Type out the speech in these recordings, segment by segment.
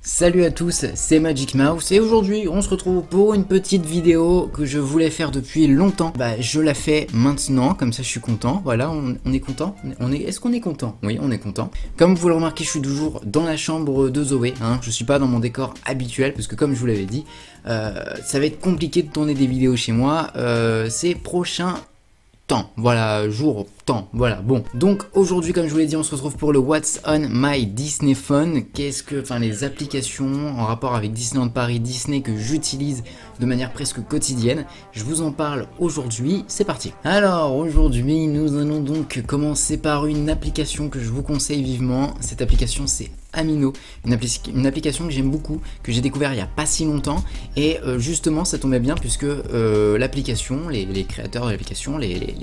Salut à tous, c'est Magic Mouse et aujourd'hui on se retrouve pour une petite vidéo que je voulais faire depuis longtemps. Je la fais maintenant, comme ça je suis content. Voilà, on est content. Est-ce qu'on est content? Oui, on est content. Comme vous le remarquez, je suis toujours dans la chambre de Zoé. Je suis pas dans mon décor habituel parce que comme je vous l'avais dit, ça va être compliqué de tourner des vidéos chez moi ces prochains temps. Voilà, jour, temps, voilà, bon. Donc aujourd'hui, comme je vous l'ai dit, on se retrouve pour le What's on my Disney Phone. Les applications en rapport avec Disneyland Paris, Disney que j'utilise de manière presque quotidienne. Je vous en parle aujourd'hui, c'est parti. Alors aujourd'hui, nous allons donc commencer par une application que je vous conseille vivement. Cette application, c'est Amino, une application que j'aime beaucoup, que j'ai découvert il n'y a pas si longtemps et justement ça tombait bien puisque l'application, les créateurs de l'application, les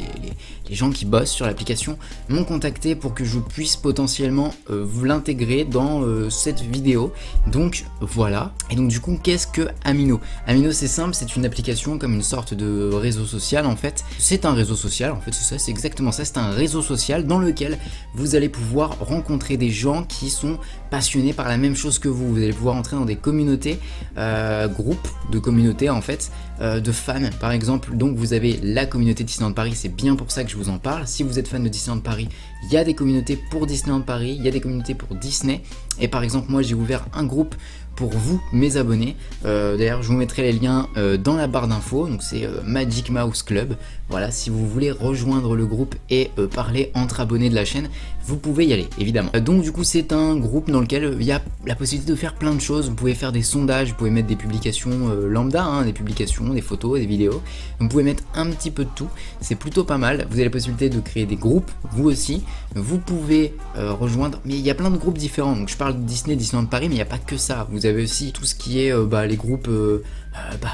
gens qui bossent sur l'application m'ont contacté pour que je puisse potentiellement l'intégrer dans cette vidéo. Donc voilà, et donc du coup qu'est-ce que Amino? Amino, c'est simple, c'est une application comme une sorte de réseau social en fait. C'est un réseau social en fait, c'est ça, c'est exactement ça, c'est un réseau social dans lequel vous allez pouvoir rencontrer des gens qui sont passionnés par la même chose que vous. Vous allez pouvoir entrer dans des communautés, groupes de communautés en fait, de fans par exemple. Donc vous avez la communauté Disneyland Paris, c'est bien pour ça que je vous en parle. Si vous êtes fan de Disneyland Paris, il y a des communautés pour Disneyland Paris, il y a des communautés pour Disney. Et par exemple moi j'ai ouvert un groupe pour vous, mes abonnés. D'ailleurs je vous mettrai les liens dans la barre d'infos. Donc c'est Magic Mouse Club. Voilà, si vous voulez rejoindre le groupe et parler entre abonnés de la chaîne, vous pouvez y aller évidemment. Donc du coup c'est un groupe dans lequel il y a la possibilité de faire plein de choses. Vous pouvez faire des sondages, vous pouvez mettre des publications lambda, des publications, des photos, des vidéos. Vous pouvez mettre un petit peu de tout, c'est plutôt pas mal. Vous avez la possibilité de créer des groupes, vous aussi. Vous pouvez rejoindre, mais il y a plein de groupes différents. Donc je parle de Disney, Disneyland Paris, mais il n'y a pas que ça. Vous avez aussi tout ce qui est les groupes,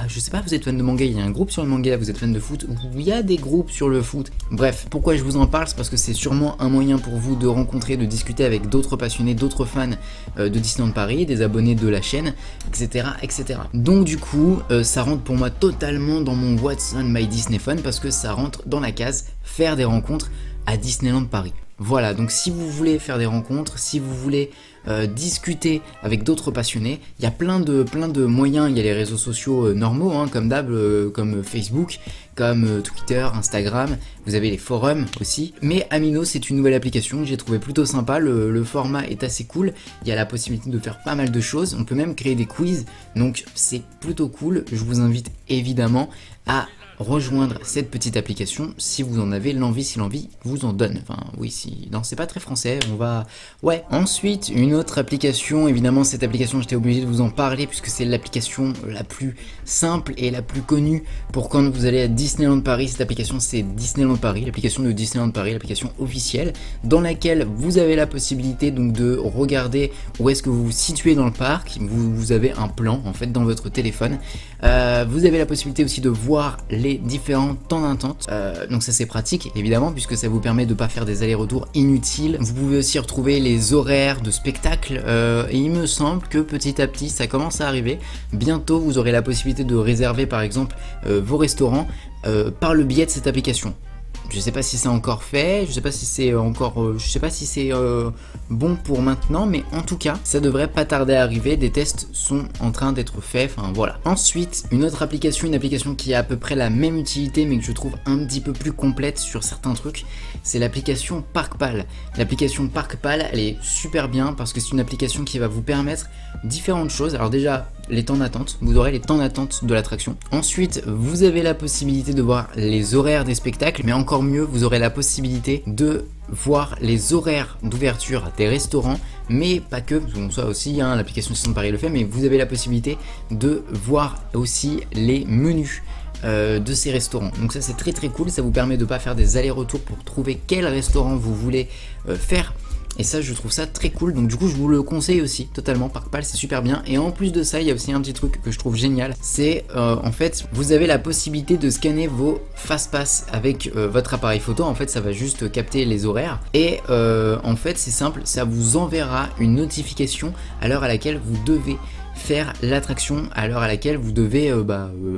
je sais pas, vous êtes fan de manga, il y a un groupe sur le manga, vous êtes fan de foot, il y a des groupes sur le foot. Bref, pourquoi je vous en parle, c'est parce que c'est sûrement un moyen pour vous de rencontrer, de discuter avec d'autres passionnés, d'autres fans de Disneyland Paris, des abonnés de la chaîne, etc. etc. Donc du coup, ça rentre pour moi totalement dans mon What's on my Disney Phone parce que ça rentre dans la case faire des rencontres à Disneyland Paris. Voilà, donc si vous voulez faire des rencontres, si vous voulez discuter avec d'autres passionnés, il y a plein de moyens. Il y a les réseaux sociaux normaux, comme d'hab, comme Facebook, comme Twitter, Instagram, vous avez les forums aussi. Mais Amino, c'est une nouvelle application que j'ai trouvé plutôt sympa, le format est assez cool, il y a la possibilité de faire pas mal de choses, on peut même créer des quiz, donc c'est plutôt cool. Je vous invite évidemment à rejoindre cette petite application si vous en avez l'envie, si l'envie vous en donne. Enfin oui, si non, c'est pas très français, on va... Ouais, ensuite une autre application, évidemment cette application j'étais obligé de vous en parler puisque c'est l'application la plus simple et la plus connue pour quand vous allez à Disneyland Paris. Cette application c'est Disneyland Paris, l'application de Disneyland Paris, l'application officielle dans laquelle vous avez la possibilité donc de regarder où est-ce que vous vous situez dans le parc. Vous avez un plan en fait dans votre téléphone. Vous avez la possibilité aussi de voir les différents temps d'attente, donc ça c'est pratique évidemment puisque ça vous permet de pas faire des allers-retours inutiles. Vous pouvez aussi retrouver les horaires de spectacle et il me semble que petit à petit ça commence à arriver. Bientôt vous aurez la possibilité de réserver par exemple vos restaurants par le biais de cette application. Je sais pas si c'est encore fait, je sais pas si c'est encore, bon pour maintenant, mais en tout cas, ça devrait pas tarder à arriver. Des tests sont en train d'être faits, enfin voilà. Ensuite, une autre application, une application qui a à peu près la même utilité, mais que je trouve un petit peu plus complète sur certains trucs, c'est l'application ParkPal. L'application ParkPal, elle est super bien parce que c'est une application qui va vous permettre différentes choses. Alors déjà, les temps d'attente, vous aurez les temps d'attente de l'attraction. Ensuite, vous avez la possibilité de voir les horaires des spectacles, mais encore mieux, vous aurez la possibilité de voir les horaires d'ouverture des restaurants, mais pas que, bon, ça aussi, l'application Disneyland Paris le fait, mais vous avez la possibilité de voir aussi les menus de ces restaurants. Donc ça c'est très très cool, ça vous permet de pas faire des allers-retours pour trouver quel restaurant vous voulez faire. Et ça je trouve ça très cool, donc du coup je vous le conseille aussi totalement. ParkPal c'est super bien. Et en plus de ça il y a aussi un petit truc que je trouve génial, c'est en fait vous avez la possibilité de scanner vos fast-pass avec votre appareil photo. En fait ça va juste capter les horaires et en fait c'est simple, ça vous enverra une notification à l'heure à laquelle vous devez faire l'attraction à l'heure à laquelle vous devez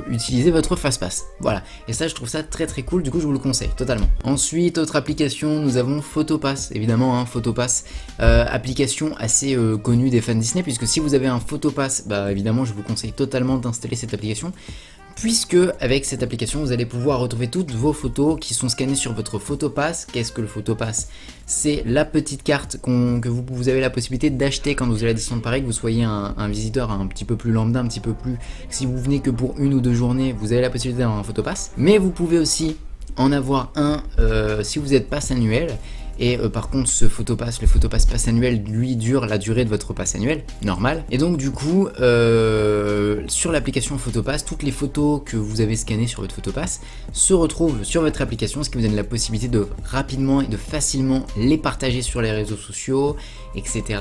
utiliser votre fast-pass. Voilà, et ça je trouve ça très très cool, du coup je vous le conseille totalement. Ensuite, autre application, nous avons Photopass, évidemment hein, Photopass, application assez connue des fans Disney, puisque si vous avez un Photopass, bah évidemment je vous conseille totalement d'installer cette application, puisque avec cette application vous allez pouvoir retrouver toutes vos photos qui sont scannées sur votre Photopass. Qu'est-ce que le Photopass? C'est la petite carte que vous avez la possibilité d'acheter quand vous allez à Disneyland Paris, que vous soyez un visiteur un petit peu plus lambda, un petit peu plus... Si vous venez que pour 1 ou 2 journées, vous avez la possibilité d'avoir un Photopass. Mais vous pouvez aussi en avoir un si vous êtes pass annuel. Et par contre le Photopass pass annuel lui dure la durée de votre pass annuel, normal. Et donc du coup, sur l'application Photopass, toutes les photos que vous avez scannées sur votre Photopass se retrouvent sur votre application, ce qui vous donne la possibilité de rapidement et de facilement les partager sur les réseaux sociaux, etc.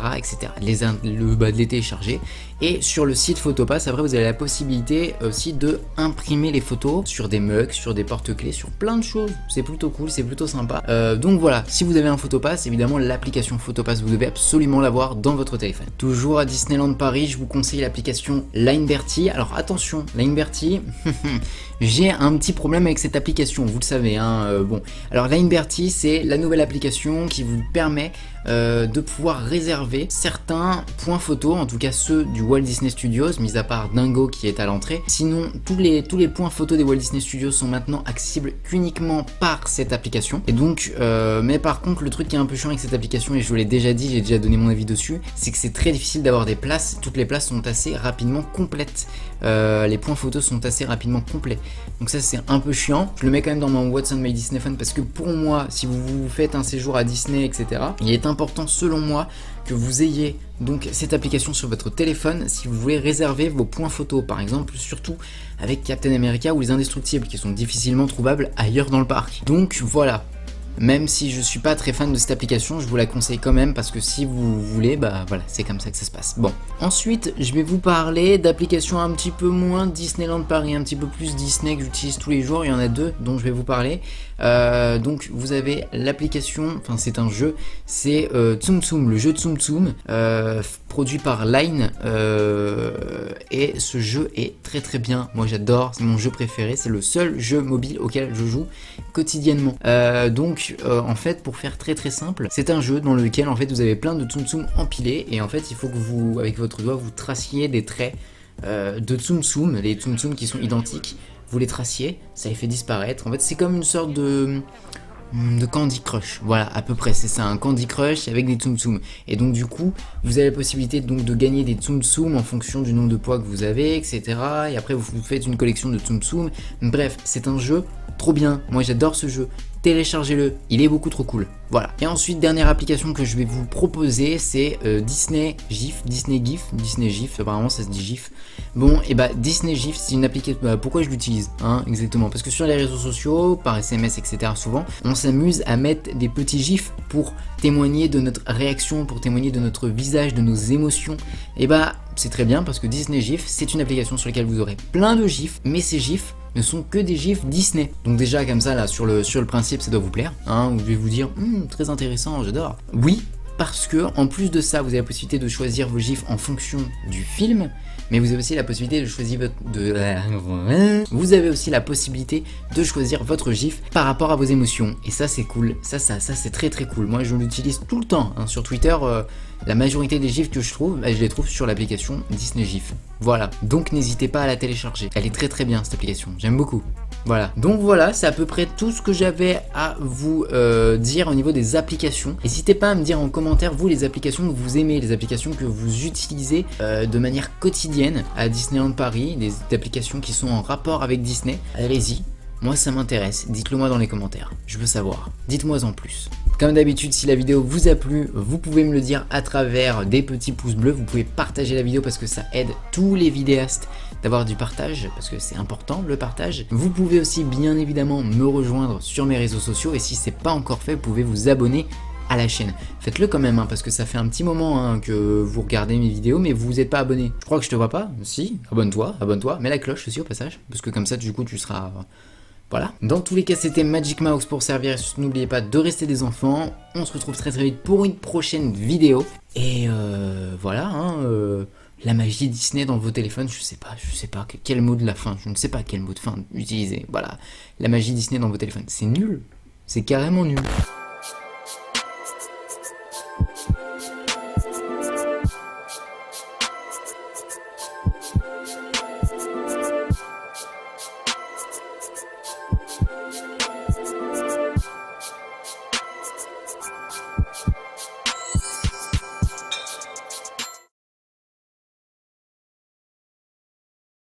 de les télécharger. Et sur le site Photopass, après vous avez la possibilité aussi de imprimer les photos sur des mugs, sur des porte-clés, sur plein de choses. C'est plutôt cool, c'est plutôt sympa. Donc voilà, si vous avez un Photopass, évidemment l'application Photopass, vous devez absolument l'avoir dans votre téléphone. Toujours à Disneyland Paris, je vous conseille l'application Lineberty. Alors attention, Lineberty, j'ai un petit problème avec cette application, vous le savez. Hein, bon, alors Lineberty, c'est la nouvelle application qui vous permet de pouvoir réserver certains points photos, en tout cas ceux du Walt Disney Studios, mis à part Dingo qui est à l'entrée. Sinon, tous les points photos des Walt Disney Studios sont maintenant accessibles qu'uniquement par cette application. Et donc, mais par contre, le truc qui est un peu chiant avec cette application, et je vous l'ai déjà dit, j'ai déjà donné mon avis dessus, c'est que c'est très difficile d'avoir des places. Toutes les places sont assez rapidement complètes. Les points photos sont assez rapidement complets. Donc ça, c'est un peu chiant. Je le mets quand même dans mon What's on My Disney Phone parce que pour moi, si vous faites un séjour à Disney, etc., il est important selon moi que vous ayez donc cette application sur votre téléphone si vous voulez réserver vos points photos, par exemple, surtout avec Captain America ou les Indestructibles qui sont difficilement trouvables ailleurs dans le parc. Donc voilà. Même si je suis pas très fan de cette application, je vous la conseille quand même parce que si vous voulez, bah voilà, c'est comme ça que ça se passe. Bon, ensuite, je vais vous parler d'applications un petit peu moins Disneyland Paris, un petit peu plus Disney que j'utilise tous les jours. Il y en a 2 dont je vais vous parler. Donc vous avez l'application, enfin c'est un jeu, c'est Tsum Tsum, le jeu Tsum Tsum, produit par Line, et ce jeu est très très bien. Moi j'adore, c'est mon jeu préféré, c'est le seul jeu mobile auquel je joue quotidiennement. Donc en fait, pour faire très très simple, c'est un jeu dans lequel en fait vous avez plein de Tsum Tsum empilés, et en fait il faut que vous, avec votre doigt, vous traciez des traits de Tsum Tsum, les Tsum Tsum qui sont identiques. Vous les traciez, ça les fait disparaître. En fait, c'est comme une sorte de Candy Crush. Voilà, à peu près, c'est ça, un Candy Crush avec des Tsum Tsum. Et donc, du coup, vous avez la possibilité donc de gagner des Tsum Tsum en fonction du nombre de poids que vous avez, etc. Et après, vous faites une collection de Tsum Tsum. Bref, c'est un jeu trop bien. Moi, j'adore ce jeu. Téléchargez-le, il est beaucoup trop cool. Voilà. Et ensuite, dernière application que je vais vous proposer, c'est Disney GIF, apparemment ça se dit GIF. Bon, et bah Disney GIF, c'est une application. Pourquoi je l'utilise, hein, exactement? Parce que sur les réseaux sociaux, par SMS, etc., souvent, on s'amuse à mettre des petits GIFs pour témoigner de notre réaction, pour témoigner de notre visage, de nos émotions. Et bah, c'est très bien parce que Disney GIF, c'est une application sur laquelle vous aurez plein de GIFs, mais ces GIFs ne sont que des gifs Disney. Donc déjà comme ça là sur le principe ça doit vous plaire, hein, vous devez vous dire très intéressant, j'adore. Oui, parce que en plus de ça vous avez la possibilité de choisir vos gifs en fonction du film, mais vous avez aussi la possibilité de choisir votre gif par rapport à vos émotions, et ça c'est cool, ça c'est très très cool. Moi je l'utilise tout le temps, hein, sur Twitter. La majorité des gifs que je trouve, je les trouve sur l'application Disney GIF. Voilà, donc n'hésitez pas à la télécharger. Elle est très très bien cette application, j'aime beaucoup. Voilà, donc voilà, c'est à peu près tout ce que j'avais à vous dire au niveau des applications. N'hésitez pas à me dire en commentaire, vous, les applications que vous aimez, les applications que vous utilisez de manière quotidienne à Disneyland Paris, des applications qui sont en rapport avec Disney. Allez-y, moi ça m'intéresse, dites-le moi dans les commentaires, je veux savoir, dites-moi en plus. Comme d'habitude, si la vidéo vous a plu, vous pouvez me le dire à travers des petits pouces bleus. Vous pouvez partager la vidéo parce que ça aide tous les vidéastes d'avoir du partage, parce que c'est important le partage. Vous pouvez aussi bien évidemment me rejoindre sur mes réseaux sociaux, et si c'est pas encore fait, vous pouvez vous abonner à la chaîne. Faites-le quand même, hein, parce que ça fait un petit moment hein, que vous regardez mes vidéos, mais vous n'êtes pas abonné. Je crois que je te vois pas. Si, abonne-toi, mets la cloche aussi au passage, parce que comme ça du coup tu seras... Voilà. Dans tous les cas, c'était Magic Mouse pour servir. N'oubliez pas de rester des enfants. On se retrouve très très vite pour une prochaine vidéo. Et voilà, hein, la magie Disney dans vos téléphones, je sais pas quel mot de la fin, je ne sais pas quel mot de fin utiliser. Voilà, la magie Disney dans vos téléphones, c'est nul, c'est carrément nul.